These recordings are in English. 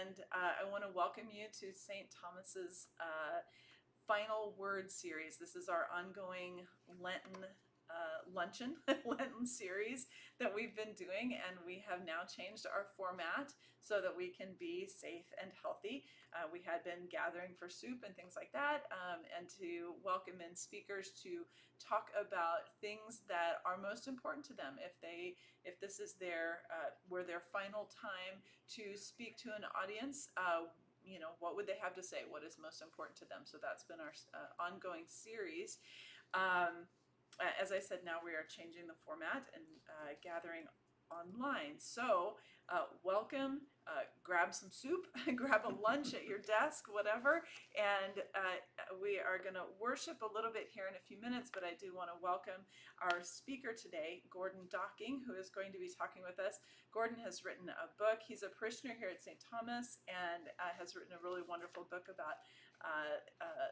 and I want to welcome you to St. Thomas's Final Word series. This is our ongoing Lenten Luncheon, Lenten series that we've been doing, and we have now changed our format so that we can be safe and healthy. We had been gathering for soup and things like that, and to welcome in speakers to talk about things that are most important to them. If this is their final time to speak to an audience, what would they have to say? What is most important to them? So that's been our ongoing series. As I said, now we are changing the format and gathering online. So welcome, grab some soup, grab a lunch at your desk, whatever. And we are going to worship a little bit here in a few minutes, but I do want to welcome our speaker today, Gordon Docking, who is going to be talking with us. Gordon has written a book. He's a parishioner here at St. Thomas and has written a really wonderful book about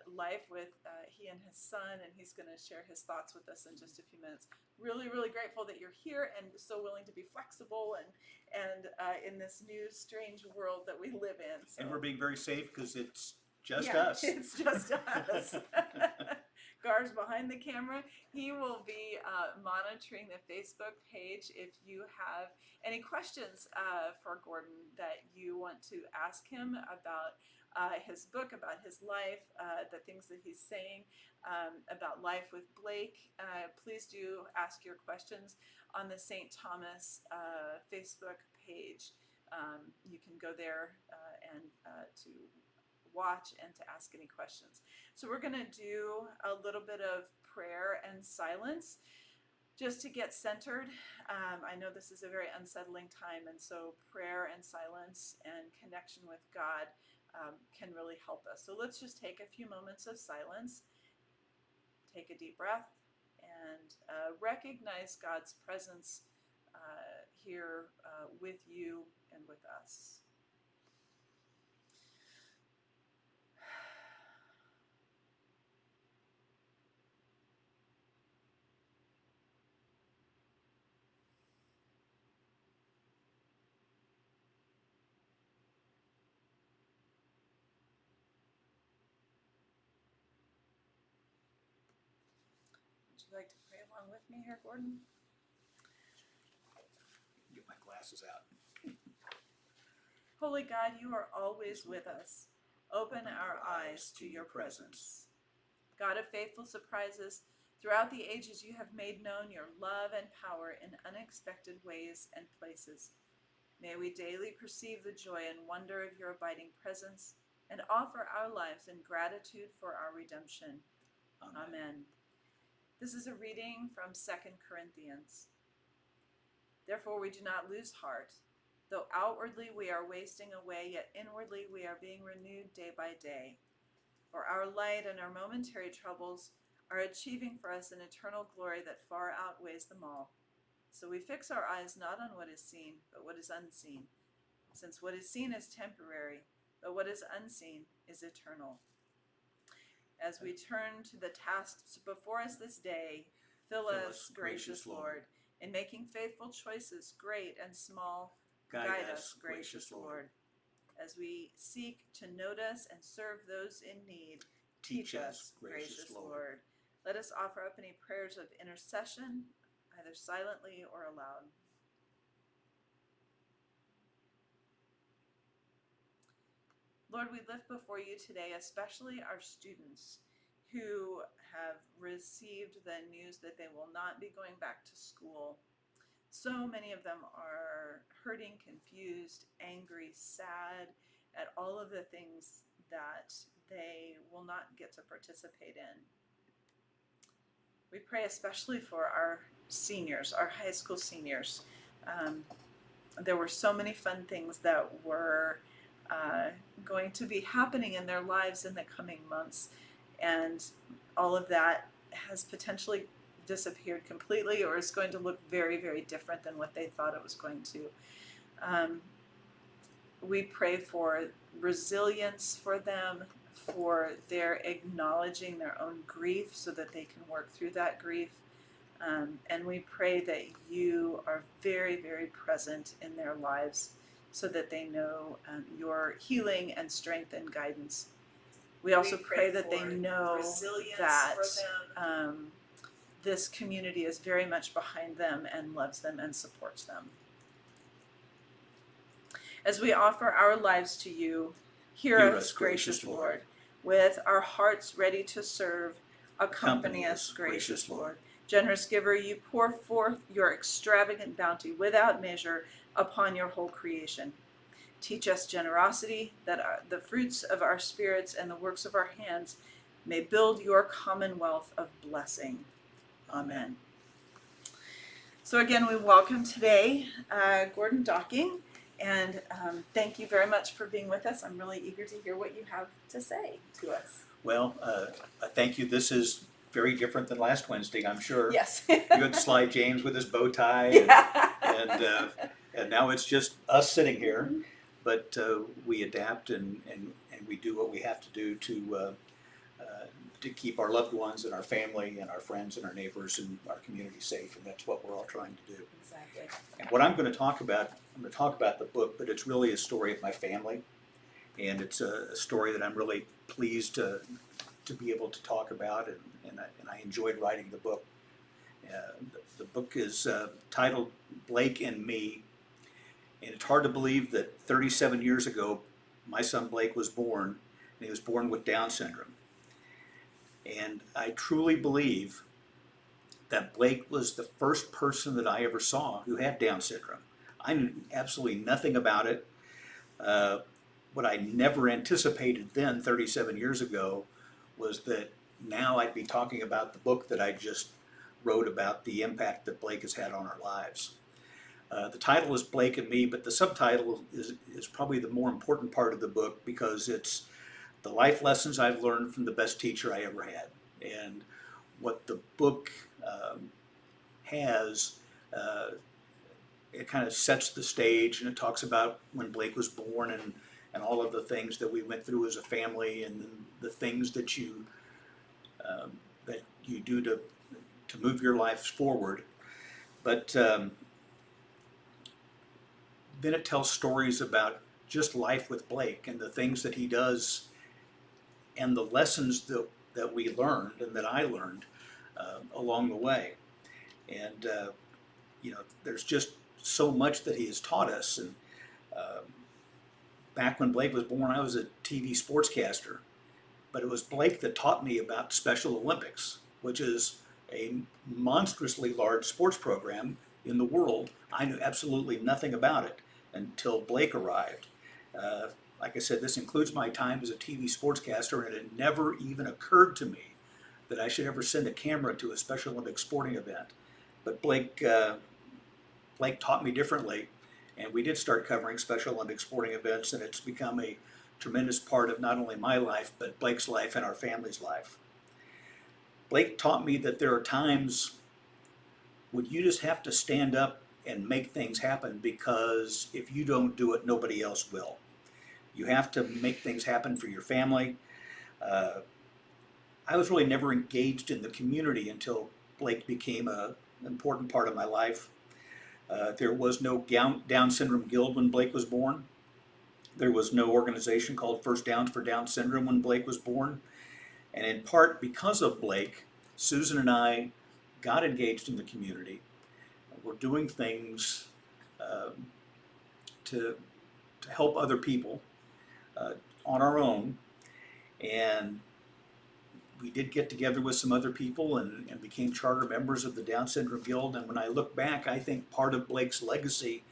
life with he and his son, and he's going to share his thoughts with us in just a few minutes. Really, really grateful that you're here and so willing to be flexible and in this new strange world that we live in. So. And we're being very safe because it's just us. It's just us. Gar's behind the camera. He will be monitoring the Facebook page. If you have any questions for Gordon that you want to ask him about his book, about his life, the things that he's saying about life with Blake, please do ask your questions on the St. Thomas Facebook page. You can go there and to watch and to ask any questions. So we're going to do a little bit of prayer and silence just to get centered. I know this is a very unsettling time, and so prayer and silence and connection with God can really help us. So let's just take a few moments of silence, take a deep breath, and recognize God's presence here with you and with us. Would you like to pray along with me here, Gordon? Get my glasses out. Holy God, you are always with us. Open our eyes to your presence. God of faithful surprises, throughout the ages you have made known your love and power in unexpected ways and places. May we daily perceive the joy and wonder of your abiding presence and offer our lives in gratitude for our redemption. Amen. This is a reading from 2 Corinthians. Therefore we do not lose heart. Though outwardly we are wasting away, yet inwardly we are being renewed day by day. For our light and our momentary troubles are achieving for us an eternal glory that far outweighs them all. So we fix our eyes not on what is seen, but what is unseen, since what is seen is temporary, but what is unseen is eternal. As we turn to the tasks before us this day, fill us, gracious Lord, in making faithful choices, great and small. Guide us, gracious Lord. As we seek to notice and serve those in need, teach us, gracious Lord. Let us offer up any prayers of intercession, either silently or aloud. Lord, we lift before you today, especially our students who have received the news that they will not be going back to school. So many of them are hurting, confused, angry, sad at all of the things that they will not get to participate in. We pray especially for our seniors, our high school seniors. There were so many fun things that were going to be happening in their lives in the coming months, and all of that has potentially disappeared completely, or is going to look very, very different than what they thought it was going to. We pray for resilience for them, for their acknowledging their own grief so that they can work through that grief. And we pray that you are very, very present in their lives so that they know your healing and strength and guidance. We also pray that they know that this community is very much behind them and loves them and supports them. As we offer our lives to you, hear us, gracious Lord. With our hearts ready to serve, accompany us, gracious Lord. Generous giver, you pour forth your extravagant bounty without measure upon your whole creation. Teach us generosity, that the fruits of our spirits and the works of our hands may build your commonwealth of blessing. Amen. So again, we welcome today Gordon Docking, and thank you very much for being with us. I'm really eager to hear what you have to say to us. Well, thank you. This is very different than last Wednesday, I'm sure. Yes. You had Sly James with his bow tie, Yeah. and now it's just us sitting here. Mhm. But we adapt and we do what we have to do to keep our loved ones and our family and our friends and our neighbors and our community safe, and that's what we're all trying to do. Exactly. And what I'm going to talk about the book, but it's really a story of my family, and it's a story that I'm really pleased to be able to talk about, and I enjoyed writing the book. The book is titled Blake and Me, and it's hard to believe that 37 years ago my son Blake was born, and he was born with Down syndrome. And I truly believe that Blake was the first person that I ever saw who had Down syndrome. I knew absolutely nothing about it. What I never anticipated then, 37 years ago, was that now I'd be talking about the book that I just wrote about the impact that Blake has had on our lives. The title is Blake and Me, but the subtitle is probably the more important part of the book, because it's the life lessons I've learned from the best teacher I ever had. And what the book has, it kind of sets the stage, and it talks about when Blake was born and all of the things that we went through as a family, and the things that you do to move your lives forward. But then it tells stories about just life with Blake and the things that he does and the lessons that we learned and that I learned along the way. And there's just so much that he has taught us. And back when Blake was born, I was a TV sportscaster, but it was Blake that taught me about Special Olympics, which is a monstrously large sports program in the world. I knew absolutely nothing about it until Blake arrived. Like I said, this includes my time as a TV sportscaster, and it never even occurred to me that I should ever send a camera to a Special Olympics sporting event. But Blake taught me differently, and we did start covering Special Olympics sporting events, and it's become a tremendous part of not only my life, but Blake's life and our family's life. Blake taught me that there are times when you just have to stand up and make things happen, because if you don't do it, nobody else will. You have to make things happen for your family. I was really never engaged in the community until Blake became an important part of my life. There was no Down Syndrome Guild when Blake was born. There was no organization called First Downs for Down Syndrome when Blake was born. And in part because of Blake, Susan and I got engaged in the community. We're doing things to help other people on our own. And we did get together with some other people and became charter members of the Down Syndrome Guild. And when I look back, I think part of Blake's legacy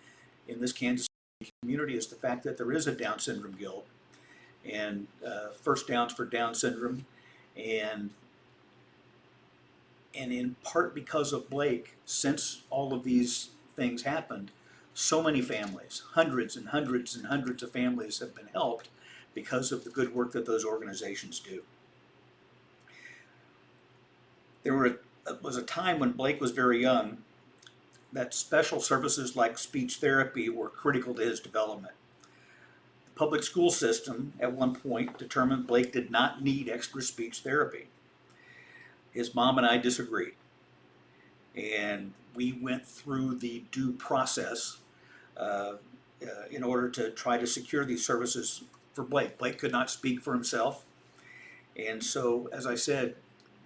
in this Kansas City community is the fact that there is a Down Syndrome Guild and First Downs for Down Syndrome. And in part because of Blake, since all of these things happened, so many families, hundreds and hundreds and hundreds of families have been helped because of the good work that those organizations do. There was a time when Blake was very young that special services like speech therapy were critical to his development. The public school system at one point determined Blake did not need extra speech therapy. His mom and I disagreed, and we went through the due process in order to try to secure these services for Blake. Blake could not speak for himself. And so, as I said,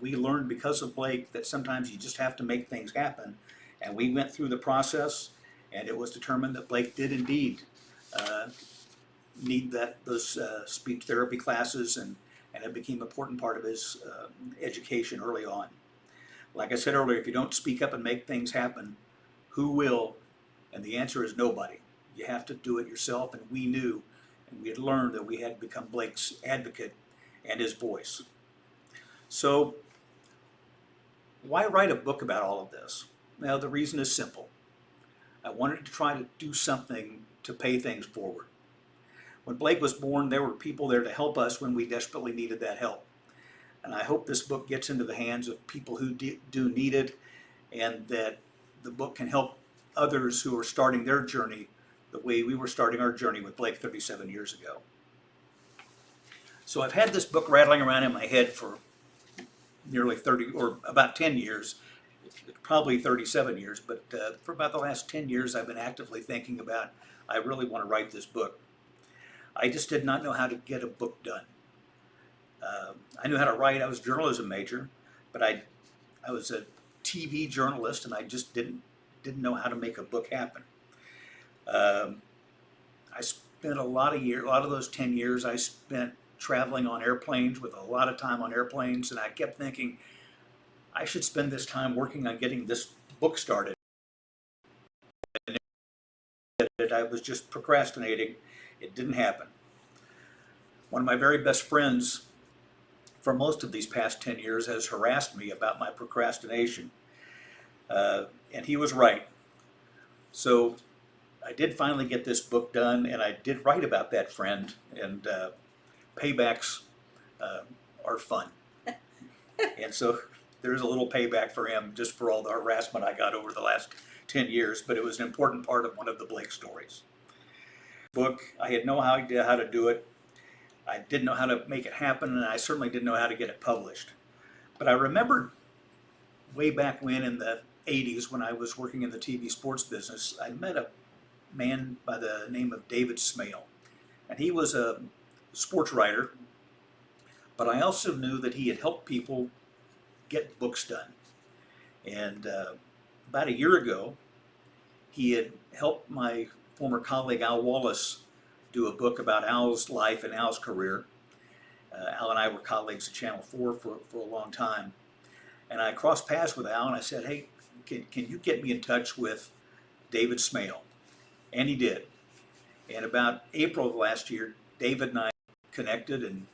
we learned because of Blake that sometimes you just have to make things happen. And we went through the process, and it was determined that Blake did indeed uh, need those speech therapy classes, and it became an important part of his education early on. Like I said earlier, if you don't speak up and make things happen, who will? And the answer is nobody. You have to do it yourself, and we knew, and we had learned that we had become Blake's advocate and his voice. So, why write a book about all of this? Well, the reason is simple. I wanted to try to do something to pay things forward. When Blake was born, there were people there to help us when we desperately needed that help. And I hope this book gets into the hands of people who do need it, and that the book can help others who are starting their journey the way we were starting our journey with Blake 37 years ago. So I've had this book rattling around in my head for nearly 30, or about 10 years, probably 37 years, but for about the last 10 years I've been actively thinking about, I really want to write this book. I just did not know how to get a book done. I knew how to write. I was a journalism major, but I was a TV journalist, and I just didn't know how to make a book happen. I spent a lot of those 10 years I spent traveling on airplanes, with a lot of time on airplanes, and I kept thinking, I should spend this time working on getting this book started. And I was just procrastinating. It didn't happen. One of my very best friends for most of these past 10 years has harassed me about my procrastination. And he was right. So I did finally get this book done, and I did write about that friend, and paybacks are fun. And so there's a little payback for him just for all the harassment I got over the last 10 years, but it was an important part of one of the Blake stories. Book, I had no idea how to do it. I didn't know how to make it happen, and I certainly didn't know how to get it published. But I remembered way back when in the 80s, when I was working in the TV sports business, I met a man by the name of David Smale. And he was a sports writer, but I also knew that he had helped people get books done. And about a year ago, he had helped my former colleague Al Wallace do a book about Al's life and Al's career. Al and I were colleagues at Channel 4 for a long time. And I crossed paths with Al, and I said, hey, can you get me in touch with David Smale? And he did. And about April of last year, David and I connected and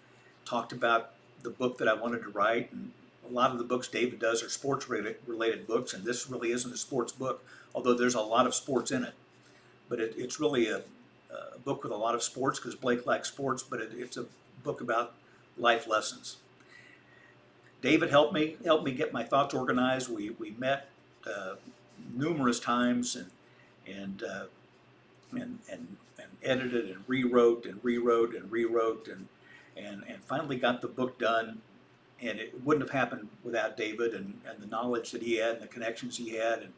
talked about the book that I wanted to write. And a lot of the books David does are sports-related books, and this really isn't a sports book, although there's a lot of sports in it. But it's really a book with a lot of sports, because Blake likes sports, but it's a book about life lessons. David helped me get my thoughts organized. We met numerous times and edited and rewrote and finally got the book done. And it wouldn't have happened without David and the knowledge that he had and the connections he had. And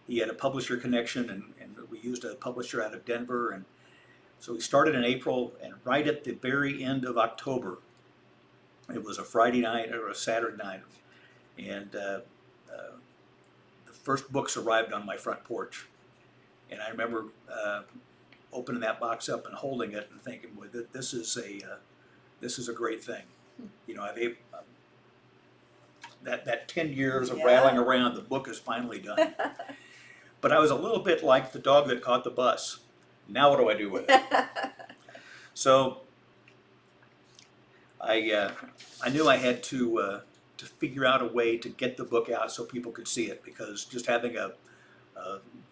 he had a publisher connection, and we used a publisher out of Denver. And so we started in April, and right at the very end of October, it was a Friday night or a Saturday night, and the first books arrived on my front porch. And I remember opening that box up and holding it and thinking, well, this is a great thing. You know, that 10 years of rattling around, the book is finally done. But I was a little bit like the dog that caught the bus. Now what do I do with it? So I knew I had to figure out a way to get the book out so people could see it, because just having a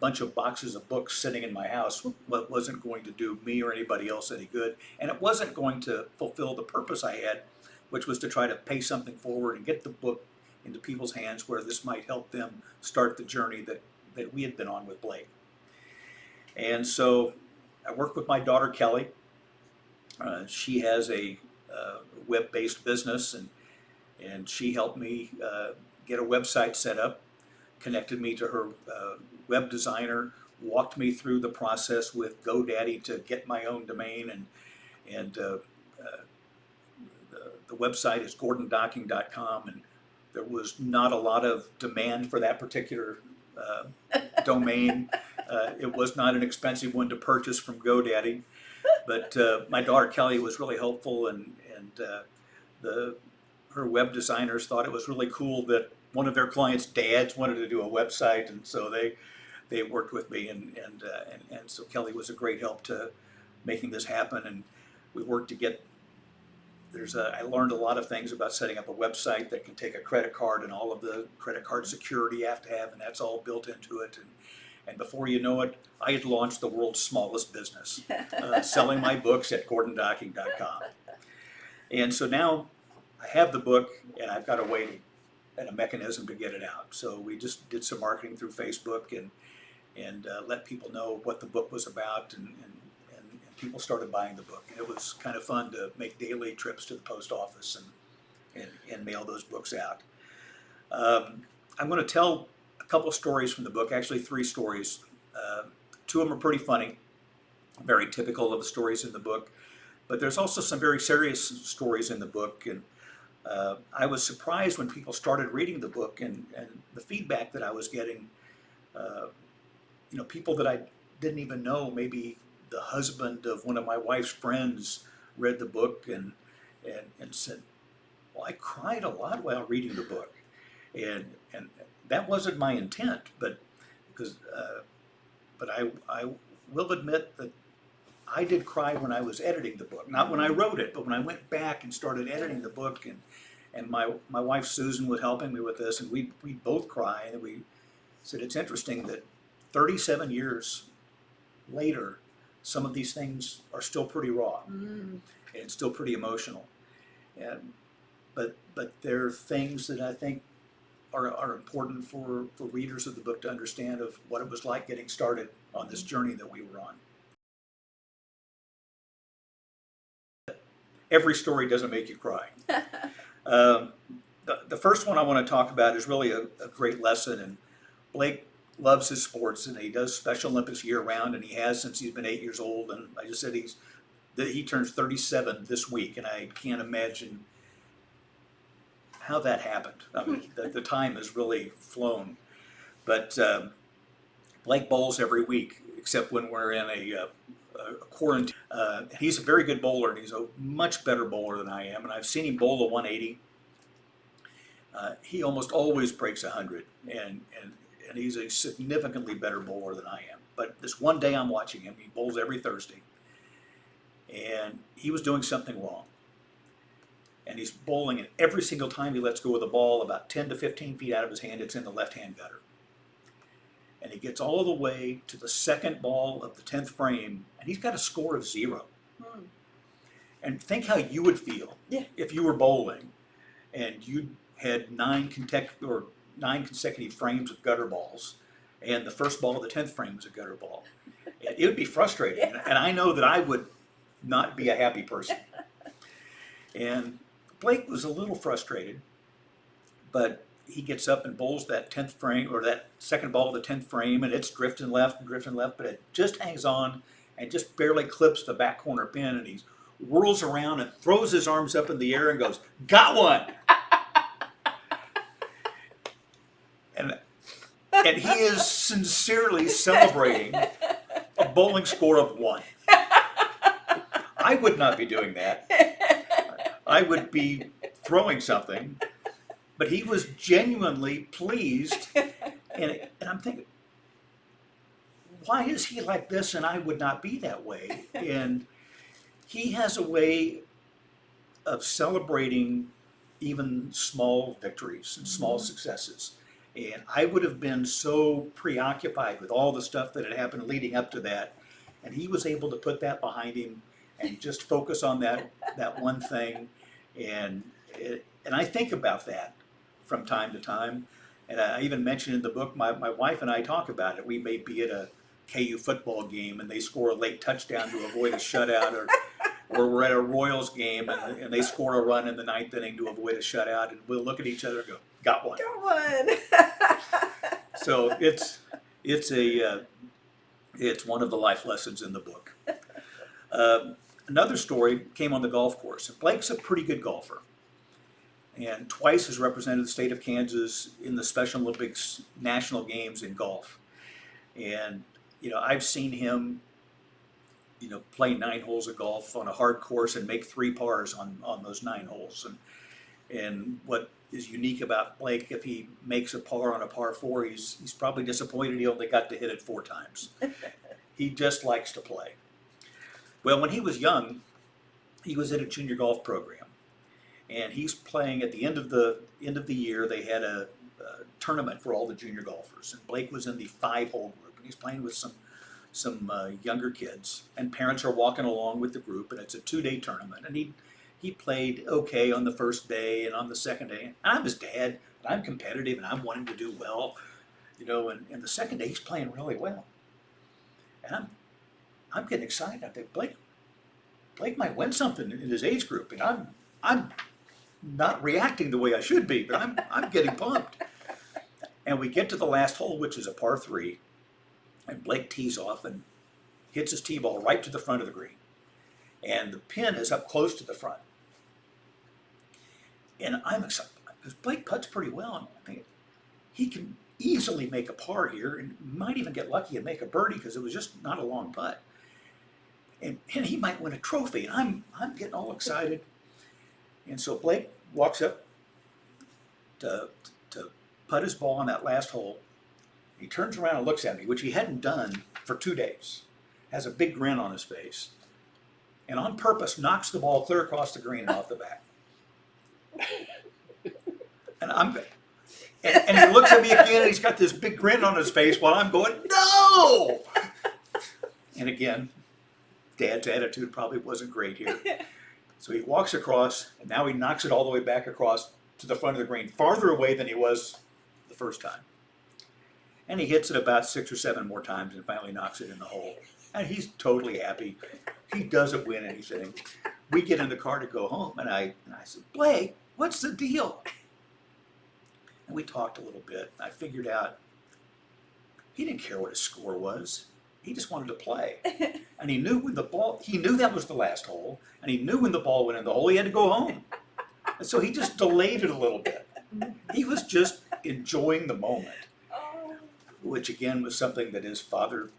bunch of boxes of books sitting in my house wasn't going to do me or anybody else any good, and it wasn't going to fulfill the purpose I had, which was to try to pay something forward and get the book into people's hands where this might help them start the journey that we had been on with Blake. And so I worked with my daughter Kelly. She has a web-based business, and she helped me get a website set up, connected me to her web designer. walked me through the process with GoDaddy to get my own domain, and the website is gordondocking.com, and there was not a lot of demand for that particular domain. It was not an expensive one to purchase from GoDaddy, but my daughter Kelly was really helpful, and her web designers thought it was really cool that one of their clients' dads wanted to do a website, and so they worked with me, and so Kelly was a great help to making this happen, and we worked to get. I learned a lot of things about setting up a website that can take a credit card and all of the credit card security you have to have, and that's all built into it. And before you know it, I had launched the world's smallest business, selling my books at gordondocking.com. And so now I have the book, and I've got a way and a mechanism to get it out. So we just did some marketing through Facebook and let people know what the book was about, and people started buying the book. And it was kind of fun to make daily trips to the post office and mail those books out. I'm going to tell a couple stories from the book, actually 3 stories. 2 of them are pretty funny, very typical of the stories in the book. But there's also some very serious stories in the book. And I was surprised when people started reading the book, and the feedback that I was getting. People that I didn't even know, maybe the husband of one of my wife's friends read the book and said, well, I cried a lot while reading the book. And that wasn't my intent, but I will admit that I did cry when I was editing the book. Not when I wrote it, but when I went back and started editing the book, and my wife Susan was helping me with this, and we both cried, and we said it's interesting that 37 years later, some of these things are still pretty raw and still pretty emotional. But they're things that I think are important for readers of the book to understand of what it was like getting started on this journey that we were on. Every story doesn't make you cry. The first one I want to talk about is really a great lesson, and Blake loves his sports, and he does Special Olympics year round, and he has since he's been 8 years old. And I just said he turns 37 this week, and I can't imagine how that happened. I mean, the time has really flown. But Blake bowls every week, except when we're in a quarantine. He's a very good bowler, and he's a much better bowler than I am. And I've seen him bowl a 180. He almost always breaks 100, and he's a significantly better bowler than I am. But this one day I'm watching him, he bowls every Thursday, and he was doing something wrong. And he's bowling, and every single time he lets go of the ball, about 10 to 15 feet out of his hand, it's in the left-hand gutter. And he gets all the way to the second ball of the 10th frame, and he's got a score of 0. And think how you would feel if you were bowling and you had 9 consecutive frames of gutter balls, and the first ball of the 10th frame was a gutter ball. It would be frustrating, and I know that I would not be a happy person. And Blake was a little frustrated, but he gets up and bowls that 10th frame, or that second ball of the 10th frame, and it's drifting left, but it just hangs on and just barely clips the back corner pin, and he whirls around and throws his arms up in the air and goes, "Got one!" And he is sincerely celebrating a bowling score of 1. I would not be doing that. I would be throwing something, but he was genuinely pleased, and I'm thinking, why is he like this and I would not be that way? And he has a way of celebrating even small victories and small successes. And I would have been so preoccupied with all the stuff that had happened leading up to that, and he was able to put that behind him and just focus on that one thing. And I think about that from time to time. And I even mentioned in the book, my wife and I talk about it. We may be at a KU football game and they score a late touchdown to avoid a shutout, or we're at a Royals game and they score a run in the 9th inning to avoid a shutout, and we'll look at each other and go, "Got one." Got one. So it's a It's one of the life lessons in the book. Another story came on the golf course. Blake's a pretty good golfer, and twice has represented the state of Kansas in the Special Olympics national games in golf. And I've seen him play 9 holes of golf on a hard course and make 3 pars on those 9 holes. And what is unique about Blake, if he makes a par on a par 4, he's probably disappointed he only got to hit it 4 times. He just likes to play. Well, when he was young, he was in a junior golf program, and he's playing at the end of the year. They had a tournament for all the junior golfers, and Blake was in the 5-hole group, and he's playing with some younger kids, and parents are walking along with the group, and it's a 2-day tournament, and he played okay on the first day and on the second day. And I'm his dad, and I'm competitive, and I'm wanting to do well, and the second day he's playing really well, and I'm getting excited. I think Blake might win something in his age group, and I'm not reacting the way I should be, but I'm getting pumped. And we get to the last hole, which is a par 3, and Blake tees off and hits his tee ball right to the front of the green, and the pin is up close to the front. And I'm excited because Blake putts pretty well, and I think he can easily make a par here, and might even get lucky and make a birdie because it was just not a long putt. And he might win a trophy, and I'm getting all excited. And so Blake walks up to putt his ball on that last hole. He turns around and looks at me, which he hadn't done for 2 days. Has a big grin on his face, and on purpose knocks the ball clear across the green and off the back. And he looks at me again, and he's got this big grin on his face while I'm going, no! And again, Dad's attitude probably wasn't great here. So he walks across, and now he knocks it all the way back across to the front of the green, farther away than he was the first time. And he hits it about 6 or 7 more times and finally knocks it in the hole. And he's totally happy. He doesn't win anything. We get in the car to go home, and I said, Blake, what's the deal? And we talked a little bit. I figured out he didn't care what his score was. He just wanted to play. And he knew that was the last hole, and he knew when the ball went in the hole, he had to go home. And so he just delayed it a little bit. He was just enjoying the moment, which again was something that his father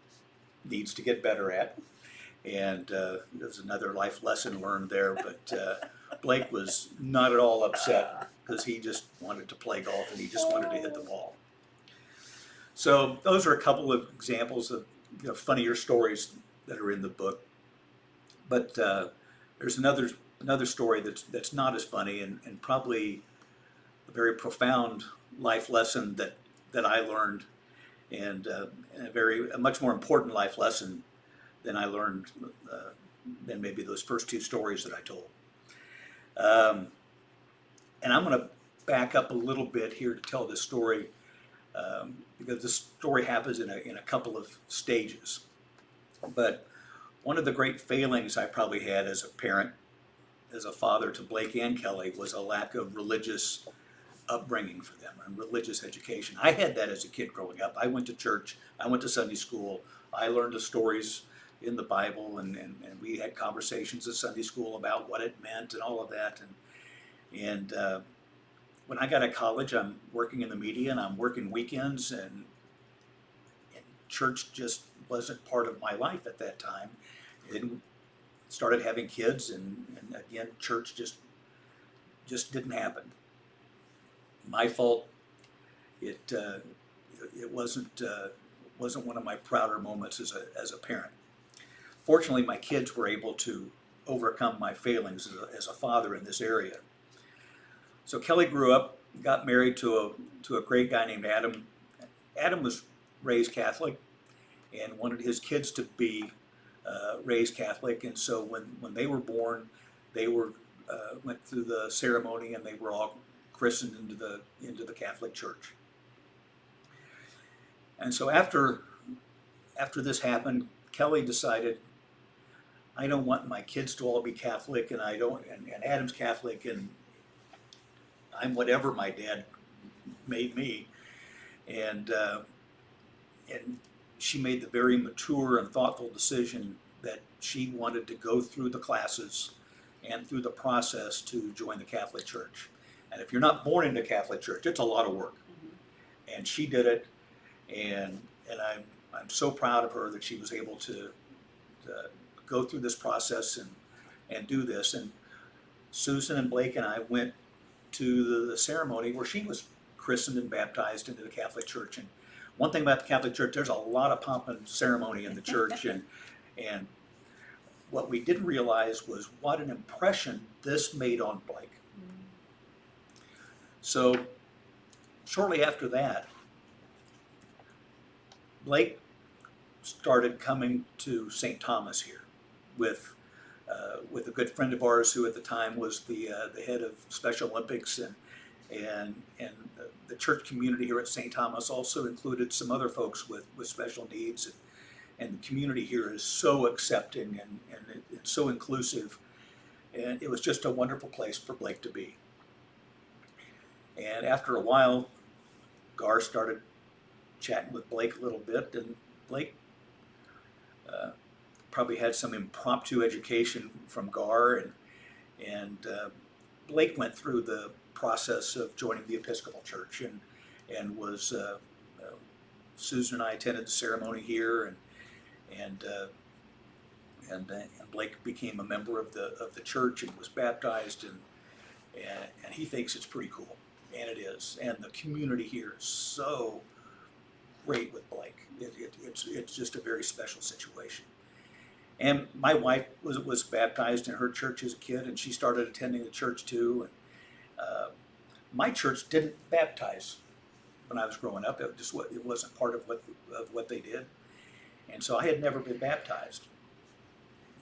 needs to get better at. And there's another life lesson learned there, but Blake was not at all upset because he just wanted to play golf and he just wanted to hit the ball. So those are a couple of examples of funnier stories that are in the book. But there's another story that's not as funny and probably a very profound life lesson that I learned, and a much more important life lesson than I learned than maybe those first 2 stories that I told. And I'm going to back up a little bit here to tell this story because this story happens in a couple of stages. But one of the great failings I probably had as a parent, as a father to Blake and Kelly, was a lack of religious upbringing for them and religious education. I had that as a kid growing up. I went to church, I went to Sunday school, I learned the stories in the Bible, and we had conversations at Sunday school about what it meant and all of that. And when I got to college, I'm working in the media and I'm working weekends, and church just wasn't part of my life at that time. And started having kids, and again, church just didn't happen. My fault. It wasn't one of my prouder moments as a parent. Fortunately, my kids were able to overcome my failings as a father in this area. So Kelly grew up, got married to a great guy named Adam. Adam was raised Catholic and wanted his kids to be raised Catholic, and so when they were born, they were went through the ceremony and they were all christened into the Catholic Church. And so after this happened, Kelly decided, I don't want my kids to all be Catholic, and and Adam's Catholic, and I'm whatever my dad made me, and she made the very mature and thoughtful decision that she wanted to go through the classes and through the process to join the Catholic Church. And if you're not born into Catholic Church, it's a lot of work. And she did it, and I'm so proud of her that she was able to go through this process and do this. And Susan and Blake and I went to the ceremony where she was christened and baptized into the Catholic Church. And one thing about the Catholic Church, there's a lot of pomp and ceremony in the church, and what we didn't realize was what an impression this made on Blake. So shortly after that, Blake started coming to St. Thomas here with a good friend of ours who at the time was the head of Special Olympics, and the church community here at St. Thomas also included some other folks with special needs, and the community here is so accepting and it's so inclusive, and it was just a wonderful place for Blake to be. And after a while, Gar started chatting with Blake a little bit, and Blake probably had some impromptu education from Gar, and Blake went through the process of joining the Episcopal Church, and was Susan and I attended the ceremony here, and Blake became a member of the church and was baptized, and he thinks it's pretty cool, and it is, and the community here is so great with Blake. It's just a very special situation. And my wife was baptized in her church as a kid, and she started attending the church too. And my church didn't baptize when I was growing up. It wasn't part of what they did, and so I had never been baptized.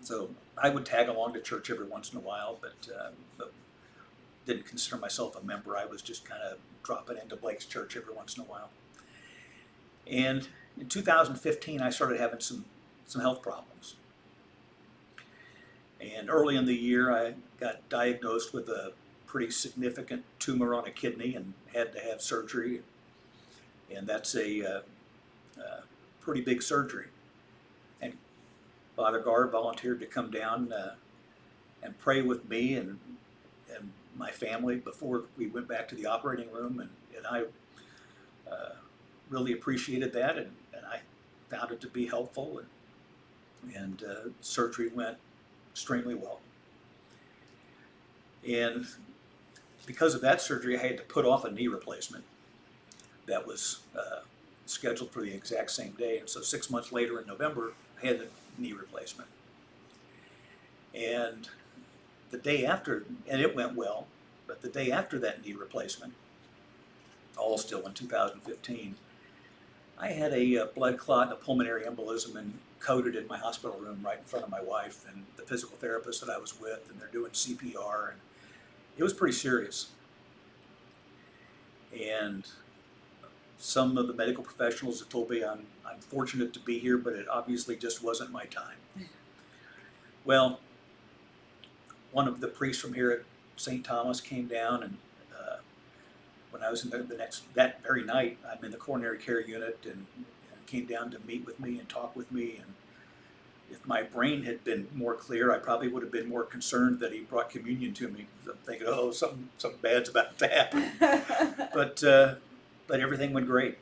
So I would tag along to church every once in a while, but didn't consider myself a member. I was just kind of dropping into Blake's church every once in a while. And in 2015, I started having some health problems. And early in the year, I got diagnosed with a pretty significant tumor on a kidney and had to have surgery. And that's a pretty big surgery. And Father Gar volunteered to come down and pray with me and my family before we went back to the operating room. And I really appreciated that, and I found it to be helpful. And surgery went extremely well. And because of that surgery, I had to put off a knee replacement that was scheduled for the exact same day. And so 6 months later in November, I had a knee replacement. And the day after, and it went well, but the day after that knee replacement, all still in 2015, I had a blood clot and a pulmonary embolism and coded in my hospital room right in front of my wife and the physical therapist that I was with, and they're doing CPR, and it was pretty serious. And some of the medical professionals have told me I'm fortunate to be here, but it obviously just wasn't my time. Well, one of the priests from here at St. Thomas came down, and when I was in that very night, I'm in the coronary care unit, and came down to meet with me and talk with me. And if my brain had been more clear, I probably would have been more concerned that he brought communion to me. I'm thinking, oh, something bad's about to happen. But everything went great.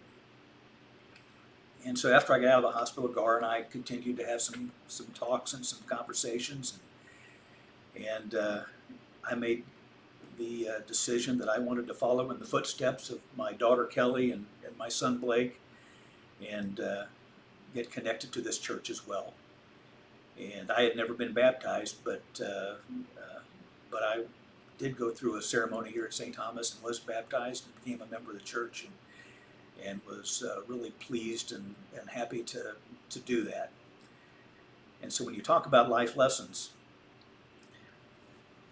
And so after I got out of the hospital, Gar and I continued to have some talks and some conversations, and I made the decision that I wanted to follow in the footsteps of my daughter Kelly and my son Blake, and get connected to this church as well. And I had never been baptized, but I did go through a ceremony here at St. Thomas and was baptized and became a member of the church, and was really pleased and happy to do that. And so when you talk about life lessons,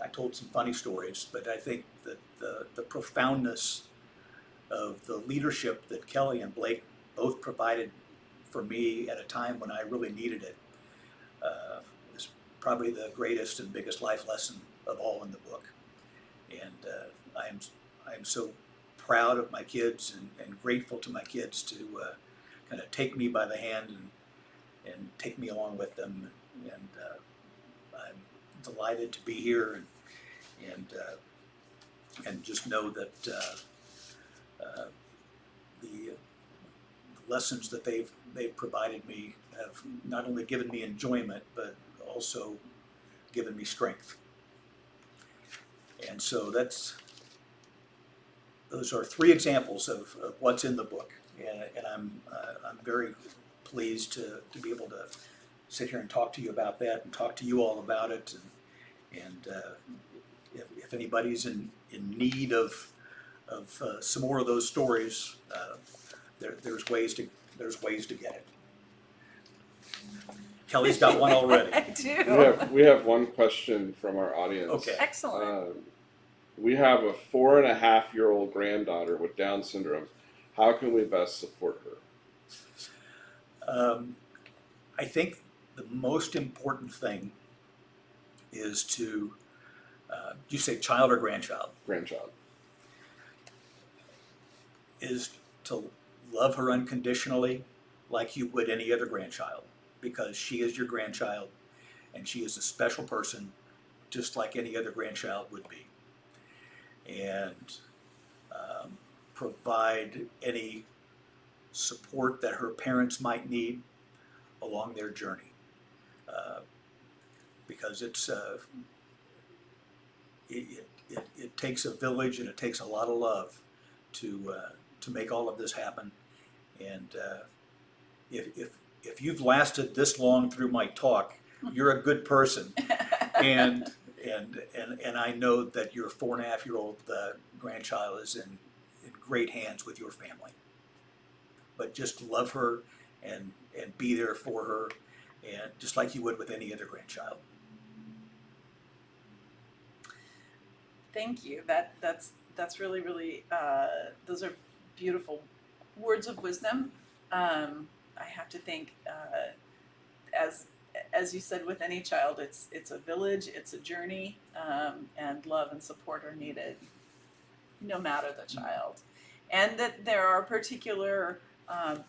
I told some funny stories, but I think that the profoundness of the leadership that Kelly and Blake both provided for me at a time when I really needed it is probably the greatest and biggest life lesson of all in the book. And I'm so proud of my kids and grateful to my kids kind of take me by the hand and take me along with them. And I'm delighted to be here and just know that the lessons that they've provided me have not only given me enjoyment, but also given me strength. And so those are three examples of what's in the book, and I'm very pleased to be able to sit here and talk to you about that and talk to you all about it. And if anybody's in need of some more of those stories, there's ways to get it. Kelly's got one already. I do. We have one question from our audience. Okay. Excellent. We have a 4.5-year-old granddaughter with Down syndrome. How can we best support her? I think the most important thing is to, you say child or grandchild? Grandchild. Is to love her unconditionally like you would any other grandchild, because she is your grandchild and she is a special person just like any other grandchild would be. And provide any support that her parents might need along their journey, because it takes a village and it takes a lot of love to make all of this happen. And if you've lasted this long through my talk, you're a good person. And I know that your 4.5-year-old grandchild is in great hands with your family. But just love her and be there for her, and just like you would with any other grandchild. Thank you. That's really, really, those are beautiful words of wisdom. I have to think, as you said, with any child, it's a village, it's a journey, and love and support are needed, no matter the child. And that there are particular,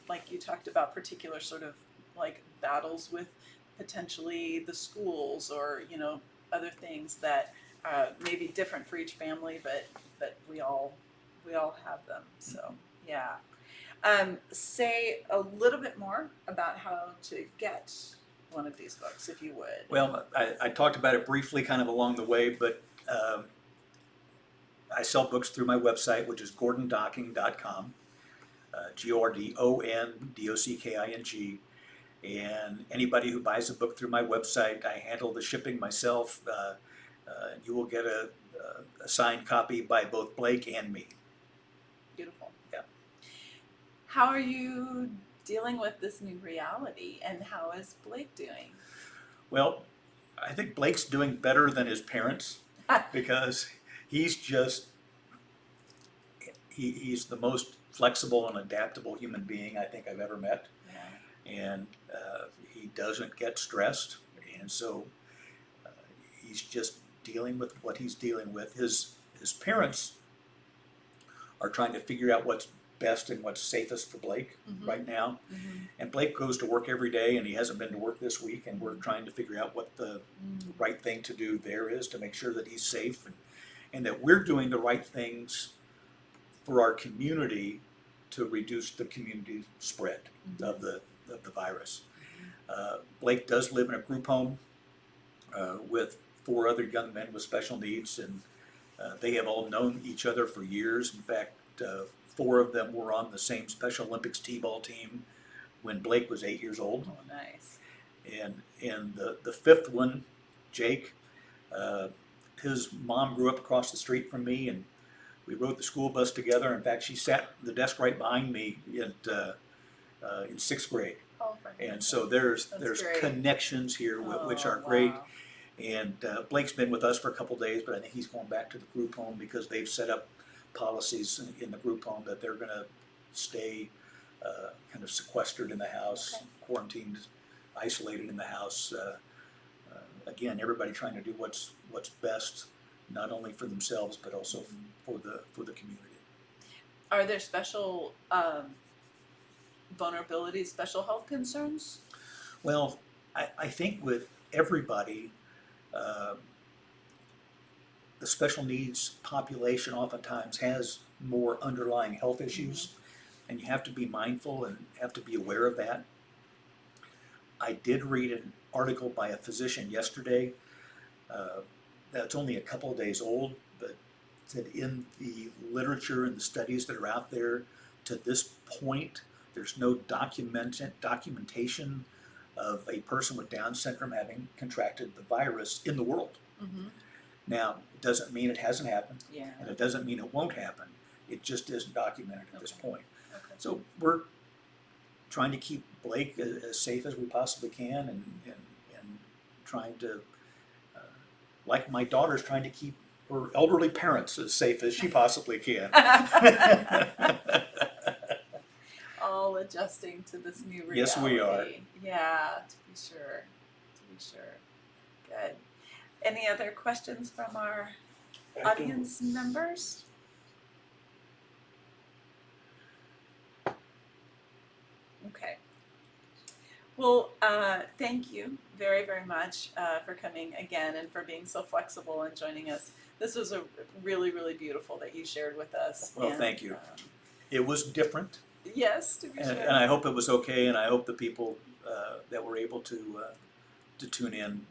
like you talked about, particular sort of like battles with potentially the schools or other things that may be different for each family, but we all have them. So yeah. Say a little bit more about how to get one of these books, if you would. Well, I talked about it briefly kind of along the way, but I sell books through my website, which is gordondocking.com, GORDONDOCKING. And anybody who buys a book through my website, I handle the shipping myself. You will get a signed copy by both Blake and me. Beautiful. Yeah. How are you dealing with this new reality, and how is Blake doing? Well, I think Blake's doing better than his parents, because he's just, he's the most flexible and adaptable human being I think I've ever met. Yeah. And he doesn't get stressed, and so he's just dealing with what he's dealing with. His parents are trying to figure out what's best and what's safest for Blake right now. And Blake goes to work every day, and he hasn't been to work this week, and we're trying to figure out what the right thing to do there is to make sure that he's safe, and that we're doing the right things for our community to reduce the community spread of the virus. Blake does live in a group home with 4 other young men with special needs, and they have all known each other for years. In fact, 4 of them were on the same Special Olympics t-ball team when Blake was 8 years old. Oh, nice. And the 5th one, Jake, his mom grew up across the street from me, and we rode the school bus together. In fact, she sat at the desk right behind me in 6th grade. Oh, and so there's great. Connections here which are great. And Blake's been with us for a couple days, but I think he's going back to the group home because they've set up policies in the group home that they're going to stay kind of sequestered in the house, quarantined, isolated in the house. Again, everybody trying to do what's best, not only for themselves but also for the community. Are there special vulnerabilities, special health concerns? Well, I think with everybody, uh, the special needs population oftentimes has more underlying health issues, and you have to be mindful and have to be aware of that. I did read an article by a physician yesterday uh, that's only a couple of days old, but said in the literature and the studies that are out there to this point, there's no documentation of a person with Down syndrome having contracted the virus in the world. Mm-hmm. Now, it doesn't mean it hasn't happened, Yeah. and it doesn't mean it won't happen. It just isn't documented at this point. Okay. So we're trying to keep Blake as safe as we possibly can, and trying to, like my daughter's trying to keep her elderly parents as safe as she possibly can. All adjusting to this new reality. Yes, we are. Yeah, to be sure. Good. Any other questions from our audience members? Okay. Well, thank you very, very much for coming again and for being so flexible and joining us. This was a really, really beautiful that you shared with us. Well, and, thank you. It was different, yes, to be and, sure. and I hope it was okay, and I hope the people that were able to tune in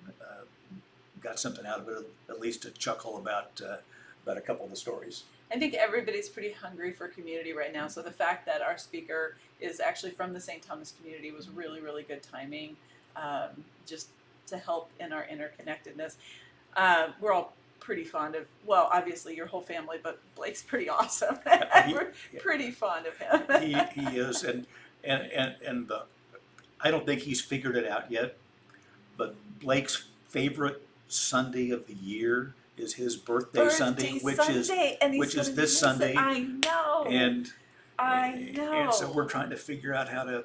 got something out of it, at least to chuckle about a couple of the stories. I think everybody's pretty hungry for community right now. So the fact that our speaker is actually from the St. Thomas community was really, really good timing, just to help in our interconnectedness. We're all pretty fond of, well, obviously your whole family, but Blake's pretty awesome. We're pretty fond of him. He is, and I don't think he's figured it out yet, but Blake's favorite Sunday of the year is his birthday Sunday, which is this Sunday. I know. And I know. And so we're trying to figure out how to.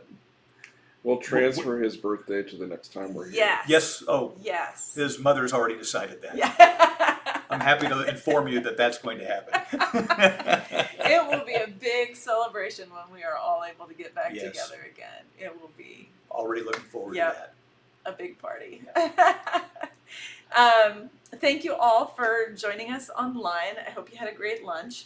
We'll transfer his birthday to the next time we're here. Yes. Yes. Oh. Yes. His mother's already decided that. Yeah. I'm happy to inform you that that's going to happen. It will be a big celebration when we are all able to get back Yes. together again. It will be Already looking forward Yep. to that. a big party. Thank you all for joining us online. I hope you had a great lunch.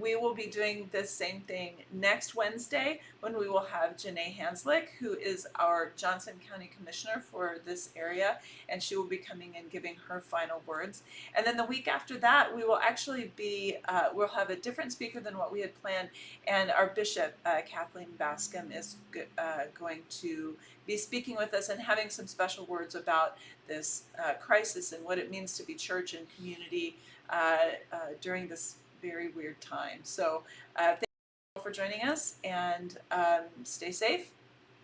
We will be doing the same thing next Wednesday when we will have Janae Hanslick, who is our Johnson County Commissioner for this area, and she will be coming and giving her final words. And then the week after that, we will actually be, we'll have a different speaker than what we had planned, and our Bishop, Kathleen Bascom, is going to be speaking with us and having some special words about this crisis and what it means to be church and community during this very weird time. So thank you all for joining us, and stay safe